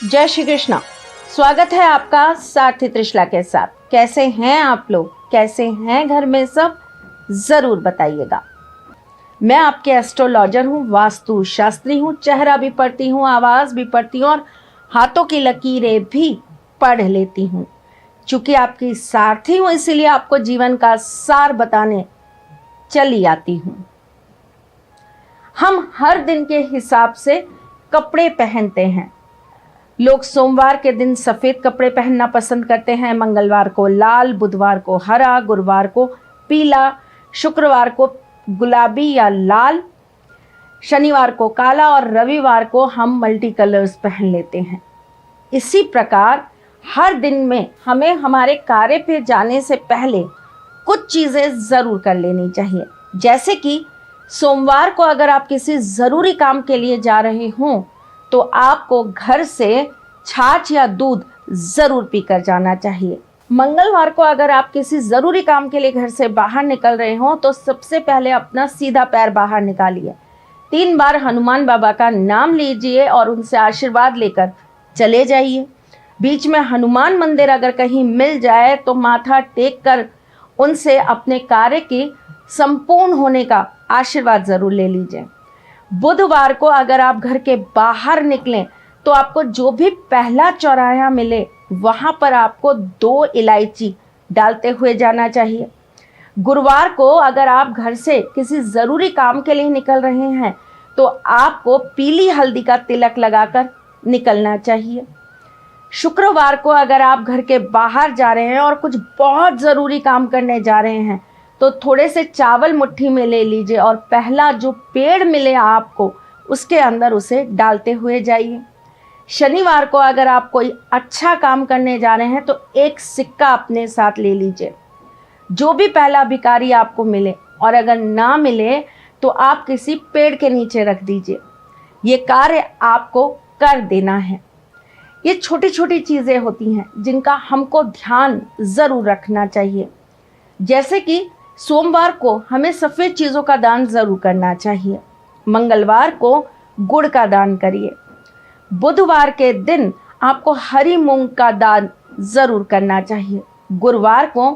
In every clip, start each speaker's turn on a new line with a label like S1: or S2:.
S1: जय श्री कृष्णा। स्वागत है आपका सारथी त्रिशला के साथ। कैसे हैं आप लोग, कैसे हैं घर में सब, ज़रूर बताइएगा। मैं आपके एस्ट्रोलॉजर हूँ, वास्तु शास्त्री हूँ, चेहरा भी पढ़ती हूँ, आवाज़ भी पढ़ती हूँ और हाथों की लकीरें भी पढ़ लेती हूँ। चूँकि आपकी सारथी हूँ इसीलिए आपको जीवन का सार बताने चली आती हूँ। हम हर दिन के हिसाब से कपड़े पहनते हैं। लोग सोमवार के दिन सफ़ेद कपड़े पहनना पसंद करते हैं, मंगलवार को लाल, बुधवार को हरा, गुरुवार को पीला, शुक्रवार को गुलाबी या लाल, शनिवार को काला और रविवार को हम मल्टी कलर्स पहन लेते हैं। इसी प्रकार हर दिन में हमें हमारे कार्य पे जाने से पहले कुछ चीज़ें ज़रूर कर लेनी चाहिए। जैसे कि सोमवार को अगर आप किसी ज़रूरी काम के लिए जा रहे हों तो आपको घर से छाछ या दूध ज़रूर पीकर जाना चाहिए। मंगलवार को अगर आप किसी ज़रूरी काम के लिए घर से बाहर निकल रहे हों तो सबसे पहले अपना सीधा पैर बाहर निकालिए, 3 बार हनुमान बाबा का नाम लीजिए और उनसे आशीर्वाद लेकर चले जाइए। बीच में हनुमान मंदिर अगर कहीं मिल जाए तो माथा टेक कर उनसे अपने कार्य की संपूर्ण होने का आशीर्वाद ज़रूर ले लीजिए। बुधवार को अगर आप घर के बाहर निकलें तो आपको जो भी पहला चौराहा मिले वहाँ पर आपको 2 इलायची डालते हुए जाना चाहिए। गुरुवार को अगर आप घर से किसी ज़रूरी काम के लिए निकल रहे हैं तो आपको पीली हल्दी का तिलक लगाकर निकलना चाहिए। शुक्रवार को अगर आप घर के बाहर जा रहे हैं और कुछ बहुत ज़रूरी काम करने जा रहे हैं तो थोड़े से चावल मुट्ठी में ले लीजिए और पहला जो पेड़ मिले आपको उसके अंदर उसे डालते हुए जाइए। शनिवार को अगर आप कोई अच्छा काम करने जा रहे हैं तो एक सिक्का अपने साथ ले लीजिए। जो भी पहला भिखारी आपको मिले और अगर ना मिले तो आप किसी पेड़ के नीचे रख दीजिए। ये कार्य आपको कर देना है। ये छोटी छोटी चीज़ें होती हैं जिनका हमको ध्यान ज़रूर रखना चाहिए। जैसे कि सोमवार को हमें सफ़ेद चीज़ों का दान ज़रूर करना चाहिए। मंगलवार को गुड़ का दान करिए। बुधवार के दिन आपको हरी मूंग का दान ज़रूर करना चाहिए। गुरुवार को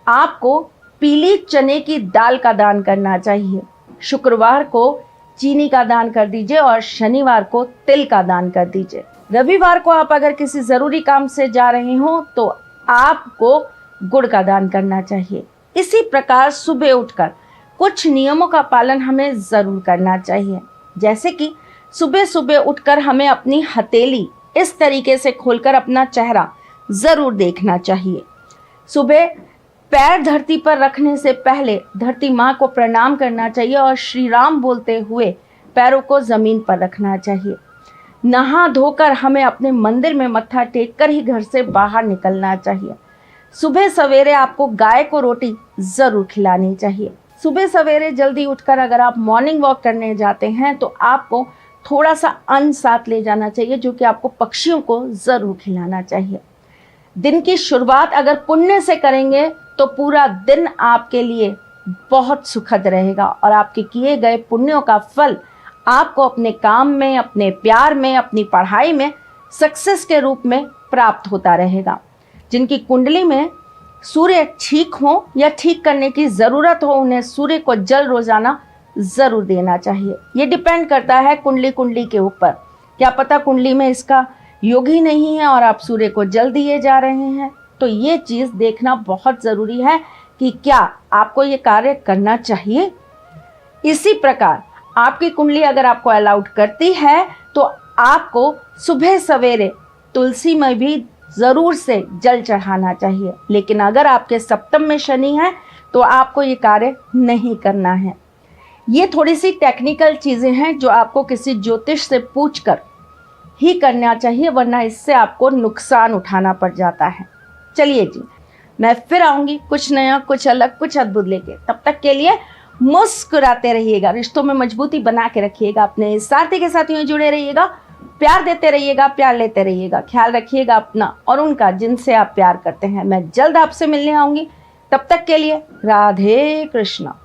S1: आपको पीली चने की दाल का दान करना चाहिए। शुक्रवार को चीनी का दान कर दीजिए और शनिवार को तिल का दान कर दीजिए। रविवार को आप अगर किसी ज़रूरी काम से जा रहे हो तो आपको गुड़ का दान करना चाहिए। इसी प्रकार सुबह उठकर कुछ नियमों का पालन हमें ज़रूर करना चाहिए। जैसे कि सुबह सुबह उठकर हमें अपनी हथेली इस तरीके से खोलकर अपना चेहरा ज़रूर देखना चाहिए। सुबह पैर धरती पर रखने से पहले धरती माँ को प्रणाम करना चाहिए और श्री राम बोलते हुए पैरों को ज़मीन पर रखना चाहिए। नहा धोकर हमें अपने मंदिर में मत्था टेक कर ही घर से बाहर निकलना चाहिए। सुबह सवेरे आपको गाय को रोटी ज़रूर खिलानी चाहिए। सुबह सवेरे जल्दी उठकर अगर आप मॉर्निंग वॉक करने जाते हैं तो आपको थोड़ा सा अन्न साथ ले जाना चाहिए जो कि आपको पक्षियों को ज़रूर खिलाना चाहिए। दिन की शुरुआत अगर पुण्य से करेंगे तो पूरा दिन आपके लिए बहुत सुखद रहेगा और आपके किए गए पुण्यों का फल आपको अपने काम में, अपने प्यार में, अपनी पढ़ाई में सक्सेस के रूप में प्राप्त होता रहेगा। जिनकी कुंडली में सूर्य ठीक हो या ठीक करने की ज़रूरत हो उन्हें सूर्य को जल रोज़ाना ज़रूर देना चाहिए। ये डिपेंड करता है कुंडली के ऊपर। क्या पता कुंडली में इसका योग ही नहीं है और आप सूर्य को जल दिए जा रहे हैं, तो ये चीज़ देखना बहुत ज़रूरी है कि क्या आपको ये कार्य करना चाहिए। इसी प्रकार आपकी कुंडली अगर आपको अलाउड करती है तो आपको सुबह सवेरे तुलसी में भी ज़रूर से जल चढ़ाना चाहिए। लेकिन अगर आपके सप्तम में शनि है तो आपको ये कार्य नहीं करना है। ये थोड़ी सी टेक्निकल चीज़ें हैं जो आपको किसी ज्योतिष से पूछकर ही करना चाहिए, वरना इससे आपको नुकसान उठाना पड़ जाता है। चलिए जी, मैं फिर आऊँगी कुछ नया, कुछ अलग, कुछ अद्भुत लेके। तब तक के लिए मुस्कुराते रहिएगा, रिश्तों में मजबूती बना के रखिएगा, अपने साथी के साथ यूँ जुड़े रहिएगा, प्यार देते रहिएगा, प्यार लेते रहिएगा। ख्याल रखिएगा अपना और उनका जिनसे आप प्यार करते हैं। मैं जल्द आपसे मिलने आऊँगी। तब तक के लिए राधे कृष्णा।